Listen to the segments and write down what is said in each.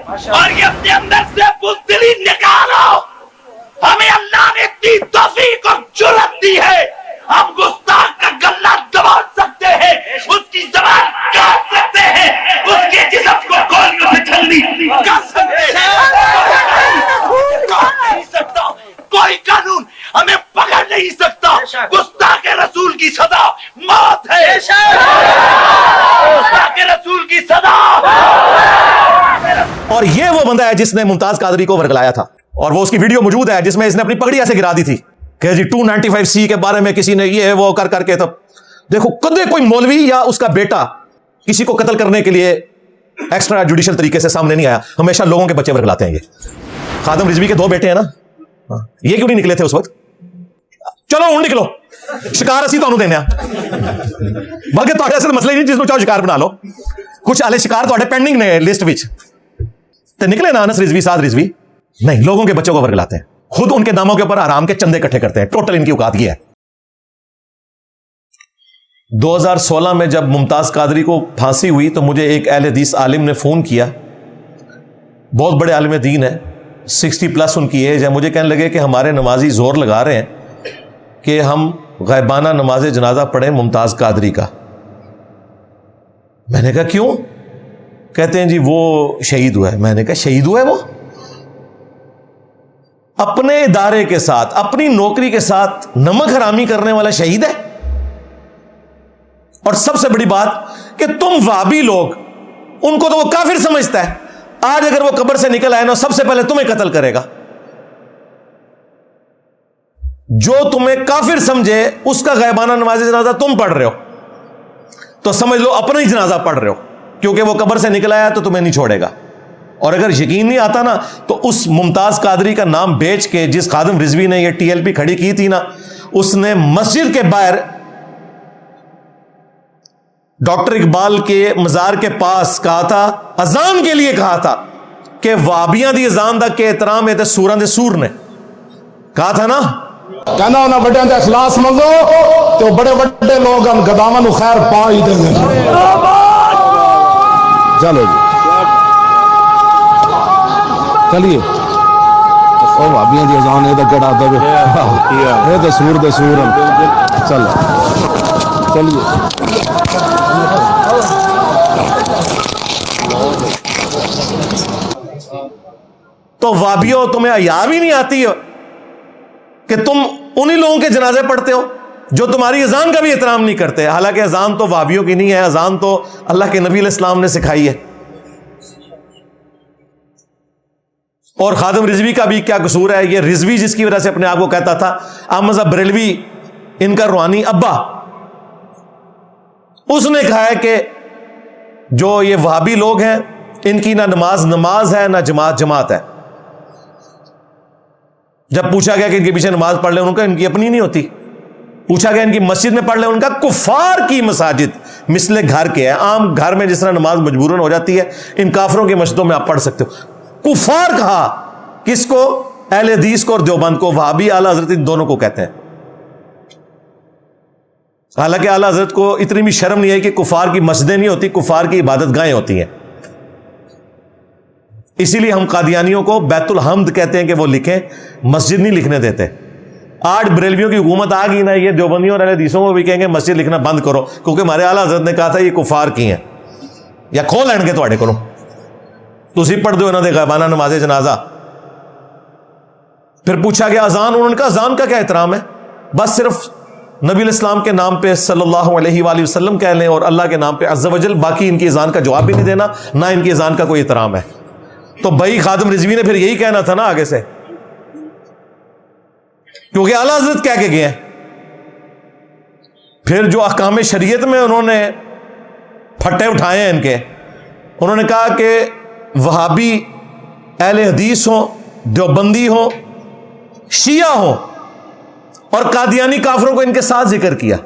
اور یہ اپنے اندر سے بزدلی نکالو. ہمیں اللہ نے اتنی توفیق اور جرأت دی ہے, ہم گستاخ کا گلا دبا سکتے ہیں, اس کی زبان کاٹ سکتے ہیں, اس کے جسم کو کھول کر چھلنی کر سکتے ہیں. نہیں سکتا کوئی قانون ہمیں پکڑ نہیں سکتا. گستاخ رسول کی سزا موت ہے. گستاخ رسول کی سزا. اور یہ وہ بندہ ہے جس نے ممتاز قادری کو ورگلایا تھا, اور وہ اس کی ویڈیو موجود ہے جس میں اس نے اپنی پگڑی ایسے گرا دی تھی کہ جی 295C کے بارے میں کسی نے یہ وہ کر کے. تب دیکھو کدے کوئی مولوی یا اس کا بیٹا کسی کو قتل کرنے کے لیے ایکسٹرا جوڈیشل طریقے سے سامنے نہیں آیا. ہمیشہ لوگوں کے بچے ورگلاتے ہیں. یہ خادم رضوی کے 2 بیٹے ہیں نا, یہ کیوں نہیں نکلے تھے اس وقت؟ چلو ہوں نکلو, شکار اسی تو دینا بلکہ تو ایسے مسئلہ ہی نہیں جس میں چاہو شکار بنا لو. کچھ آلے شکار تو پینڈنگ نے لسٹ وچ تے نکلے نا. انس رضوی, سعد رضوی نہیں, لوگوں کے بچوں کو ورگلاتے ہیں, خود ان کے ناموں کے اوپر حرام کے چندے اکٹھے کرتے ہیں. ٹوٹل ان کی اوقات یہ ہے. 2016 میں جب ممتاز قادری کو پھانسی ہوئی تو مجھے ایک اہل حدیث عالم نے فون کیا, بہت بڑے عالم دین ہے, 60+ ان کی ایج ہے. مجھے کہنے لگے کہ ہمارے نمازی زور لگا رہے ہیں کہ ہم غائبانہ نماز جنازہ پڑھیں ممتاز قادری کا. میں نے کہا کیوں؟ کہتے ہیں جی وہ شہید ہوا ہے. میں نے کہا شہید ہوا ہے؟ وہ اپنے ادارے کے ساتھ, اپنی نوکری کے ساتھ نمک حرامی کرنے والا شہید ہے. اور سب سے بڑی بات کہ تم وہابی لوگ ان کو تو وہ کافر سمجھتا ہے. آج اگر وہ قبر سے نکل آئے نا, سب سے پہلے تمہیں قتل کرے گا. جو تمہیں کافر سمجھے اس کا غائبانہ نماز جنازہ تم پڑھ رہے ہو تو سمجھ لو اپنا ہی جنازہ پڑھ رہے ہو, کیونکہ وہ قبر سے نکل آیا تو تمہیں نہیں چھوڑے گا. اور اگر یقین نہیں آتا نا تو اس ممتاز قادری کا نام بیچ کے جس خادم رضوی نے یہ TLP کھڑی کی تھی نا, اس نے مسجد کے باہر ڈاکٹر اقبال کے مزار کے پاس کہا تھا, اذان کے لیے کہا تھا کہ وابیاں دی اذان دا کے احترام ہے سوراں دے سور نے کہا تھا نا. کہنا انہاں بڑے دے اخلاص منگو تو بڑے بڑے لوگ ہم گداواں نو خیر پا ہی دیں گے. چلو جی چلیے, او بھابیاں دی اذان اے تے کڑا دے اے تے سور دے سور. چلو چلیے. تو وابیوں تمہیں حیا بھی نہیں آتی ہو کہ تم انہی لوگوں کے جنازے پڑھتے ہو جو تمہاری اذان کا بھی احترام نہیں کرتے. حالانکہ اذان تو وابیوں کی نہیں ہے, اذان تو اللہ کے نبی علیہ السلام نے سکھائی ہے. اور خادم رضوی کا بھی کیا قصور ہے؟ یہ رضوی جس کی وجہ سے اپنے آپ کو کہتا تھا احمد بریلوی ان کا روحانی ابا, اس نے کہا ہے کہ جو یہ وہابی لوگ ہیں ان کی نہ نماز ہے نہ جماعت ہے. جب پوچھا گیا کہ ان کے پیچھے نماز پڑھ لیں, ان کا ان کی اپنی نہیں ہوتی. پوچھا گیا ان کی مسجد میں پڑھ لیں, ان کا کفار کی مساجد مثل گھر کے ہے. عام گھر میں جس طرح نماز مجبوراً ہو جاتی ہے, ان کافروں کی مسجدوں میں آپ پڑھ سکتے ہو. کفار کہا کس کو؟ اہل حدیث کو اور دیوبند کو. وہابی اعلیٰ حضرت ان دونوں کو کہتے ہیں. حالانکہ اعلیٰ حضرت کو اتنی بھی شرم نہیں ہے کہ کفار کی مسجدیں نہیں ہوتی, کفار کی عبادت گاہیں ہوتی ہیں. اسی لیے ہم قادیانیوں کو بیت الحمد کہتے ہیں کہ وہ لکھیں, مسجد نہیں لکھنے دیتے. آج بریلویوں کی حکومت آ گئی نا, یہ دیوبندیوں اور اہل حدیثوں کو بھی کہیں گے مسجد لکھنا بند کرو, کیونکہ ہمارے اعلیٰ حضرت نے کہا تھا یہ کفار کی ہیں, یا کھو لین گے تواڈے کولوں, تسی پڑھ دو انہاں دے غائبانہ نماز جنازہ. پھر پوچھا گیا اذان, انہوں نے کہا اذان کا کیا احترام ہے؟ بس صرف نبی علیہ السلام کے نام پہ صلی اللہ علیہ وآلہ وسلم کہہ لیں اور اللہ کے نام پہ عز و جل, باقی ان کی اذان کا جواب بھی نہیں دینا, نہ ان کی اذان کا کوئی احترام ہے. تو بھائی خادم رضوی نے پھر یہی کہنا تھا نا آگے سے, کیونکہ اعلیٰ حضرت کہہ کے گئے ہیں. پھر جو احکام شریعت میں انہوں نے پھٹے اٹھائے ہیں ان کے, انہوں نے کہا کہ وہابی اہل حدیث ہوں, دیوبندی ہوں, شیعہ ہوں, اور قادیانی کافروں کو ان کے ساتھ ذکر کیا.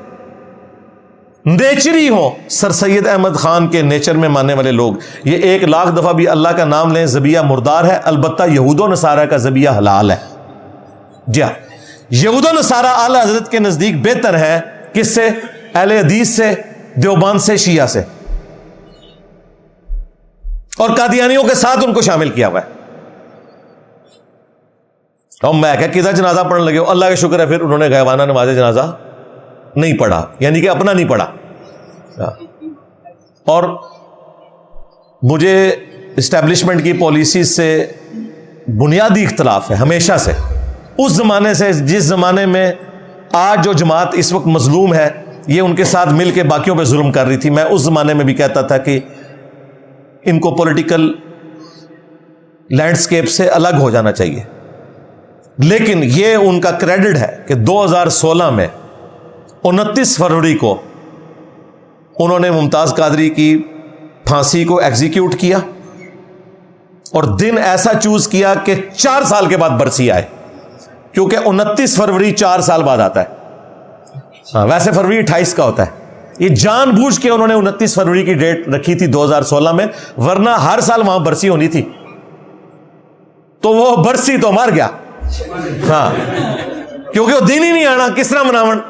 نیچری ہوں, سر سید احمد خان کے نیچر میں ماننے والے لوگ, یہ 1,00,000 دفعہ بھی اللہ کا نام لیں ذبیحہ مردار ہے, البتہ یہود و نصارہ کا ذبیحہ حلال ہے. جی ہاں, یہود و نصارہ اعلیٰ حضرت کے نزدیک بہتر ہے کس سے؟ اہل حدیث سے, دیوبند سے, شیعہ سے. اور قادیانیوں کے ساتھ ان کو شامل کیا ہوا ہے. اور میں کہ کدھر جنازہ پڑھنے لگے ہو؟ اللہ کا شکر ہے پھر انہوں نے غائبانہ نماز جنازہ نہیں پڑھا، یعنی کہ اپنا نہیں پڑھا. اور مجھے اسٹیبلشمنٹ کی پالیسیز سے بنیادی اختلاف ہے ہمیشہ سے، اس زمانے سے جس زمانے میں آج جو جماعت اس وقت مظلوم ہے یہ ان کے ساتھ مل کے باقیوں پہ ظلم کر رہی تھی. میں اس زمانے میں بھی کہتا تھا کہ ان کو پولیٹیکل لینڈسکیپ سے الگ ہو جانا چاہیے. لیکن یہ ان کا کریڈٹ ہے کہ 2016 میں 29 فروری کو انہوں نے ممتاز قادری کی پھانسی کو ایگزیکیوٹ کیا، اور دن ایسا چوز کیا کہ 4 سال کے بعد برسی آئے، کیونکہ 29 فروری 4 سال بعد آتا ہے. ویسے فروری 28 کا ہوتا ہے. یہ جان بوجھ کے انہوں نے 29 فروری کی ڈیٹ رکھی تھی 2016 میں، ورنہ ہر سال وہاں برسی ہونی تھی. تو وہ برسی تو مر گیا، ہاں، کیونکہ وہ دن ہی نہیں آنا، کس طرح مناون.